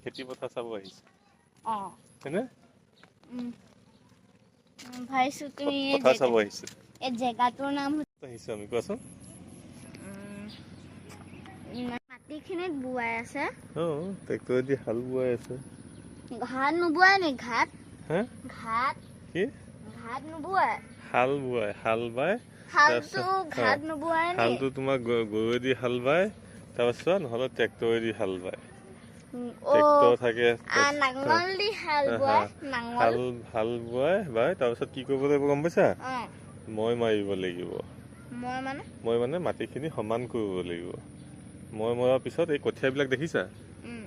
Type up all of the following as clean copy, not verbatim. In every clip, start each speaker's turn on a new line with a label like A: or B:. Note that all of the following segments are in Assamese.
A: খেতি পথাৰ চাব আহিছে
B: অঁ
A: হয়নে
B: ভাইছো তুমি
A: পথাৰ চাব আহিছে
B: এই জেগাটোৰ নাম
A: আহিছে আমি কোৱাচোন
B: মাটিখিনিত বোৱাই আছে
A: ট্ৰেক্টৰেদি হাল বোৱাই আছে
B: ঘাট নোবোৱাই নি ঘাট
A: হা
B: ঘাট
A: কি
B: ঘাট নোবোৱাই
A: হাল বাই
B: হালটো ঘাট নোবোৱাই নি
A: হালটো তোমাৰ গৰুৱেদি হাল বাই তাৰপিছত নহ'লে ট্ৰেক্টৰেদি হাল বায় ট্ৰেক্টৰ থাকে
B: নাঙল দি হাল বোৱাই
A: হাল বোৱাই বাই তাৰপিছত কি কৰিব লাগিব গম পাইছা মই মাৰিব লাগিব মই মানে মাটিখিনি সমান কৰিব লাগিব মই মৰাৰ পিছত এই কঠীয়াবিলাক দেখিছা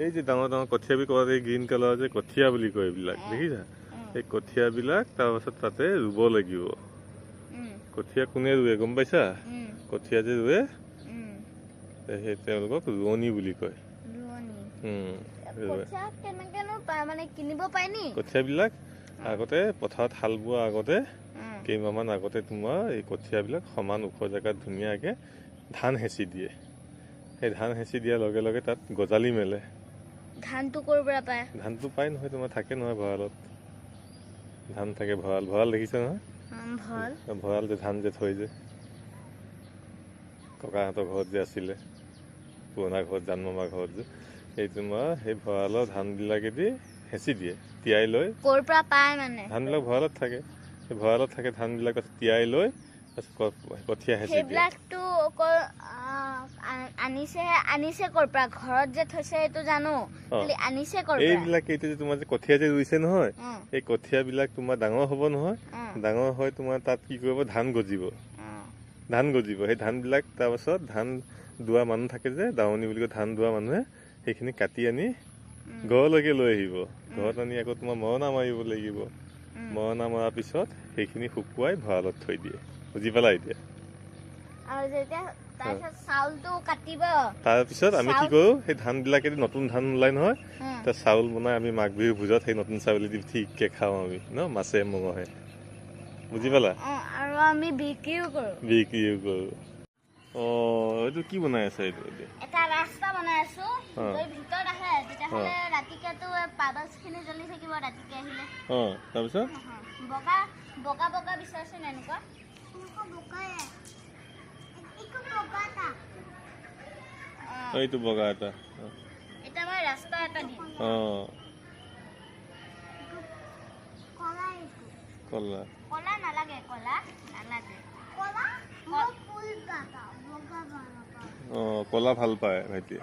A: এই যে ডাঙৰ ডাঙৰ কঠীয়াবিলাক ক'ৰবাত এই গ্ৰীণ কালাৰ যে কঠীয়া বুলি কয় এইবিলাক দেখিছা এই কঠীয়াবিলাক তাৰপাছত তাতে ৰুব লাগিব কঠীয়া কোনে ৰুৱে গম পাইছা কঠীয়া যে ৰুৱে সেই তেওঁলোকক ৰোৱনী বুলি কয় কঠীয়াবিলাক আগতে পথাৰত হাল বোৱাৰ আগতে কেইমাহমান আগতে তোমাৰ এই কঠীয়াবিলাক সমান ওখ জেগাত ধুনীয়াকৈ ধান হেঁচি দিয়ে সেই ধান হেঁচি দিয়াৰ লগে লগে তাত গজালি মেলে
B: ধানটো ক'ৰ পৰা পায়
A: ধানটো পায় নহয় তোমাৰ থাকে নহয় ভঁৰালত ধান থাকে ভঁৰাল দেখিছা নহয় ভঁৰাল যে ধান যে থৈ যে ককাহঁতৰ ঘৰত যে আছিলে পুৰণা ঘৰত জানমামাৰ ঘৰত যে সেই তোমাৰ সেই ভঁৰালৰ ধানবিলাকেদি হেঁচি দিয়ে তিয়াই লৈ
B: ক'ৰ পৰা পায় মানে
A: ধানবিলাক ভঁৰালত থাকে সেই ভঁৰালত থাকে ধানবিলাক তিয়াই লৈ কঠীয়া হেঁচি দিয়ে
B: সেইবিলাকতো অকল আনিছে ক'ৰ পৰা ঘৰত যে থৈছে সেইটো জানো আনিছে ক'ৰ পৰা
A: এইবিলাক এইটো যে তোমাৰ যে কঠীয়া যে ৰুইছে নহয় এই কঠীয়াবিলাক তোমাৰ ডাঙৰ হ'ব নহয় ডাঙৰ হৈ তোমাৰ তাত কি কৰিব ধান গজিব সেই ধানবিলাক তাৰপাছত ধান দোৱা মানুহ থাকে যে দাৱনী বুলি কয় ধান দোৱা মানুহে সেইখিনি কাটি আনি ঘৰলৈকে লৈ আহিব ঘৰত আনি আকৌ তোমাৰ মৰণা মাৰিব লাগিব মৰণা মৰাৰ পিছত সেইখিনি শুকুৱাই ভঁৰালত থৈ দিয়ে বুজি পালা এতিয়া তাৰপিছত আমি কি কৰোঁ সেই ধানবিলাকেদি নতুন ধান ওলাই নহয় তাৰ চাউল বনাই আমি মাঘ বিহু ভোজত সেই নতুন চাউলেদি ঠিককৈ খাওঁ আমি ন মাছে মঙহে বুজি পালা
B: আৰু আমি বিক্ৰীও কৰোঁ
A: এইটো কি বনাই আছে এইটো
B: এটা ৰাস্তা বনাই আছো যদি ভিতৰত আহে তেতিয়াহ'লে ৰাতিকেতো পাবাছখিনি জ্বলি থাকিব ৰাতিকে আহিলে
A: তাৰপিছত
B: বগা বিচাৰচোন এনেকুৱা
A: এইটো বগা এটা
B: এটা মই ৰাস্তা এটা দিম কলা নালাগে
A: কলা ভাল পায় ভাইটিয়ে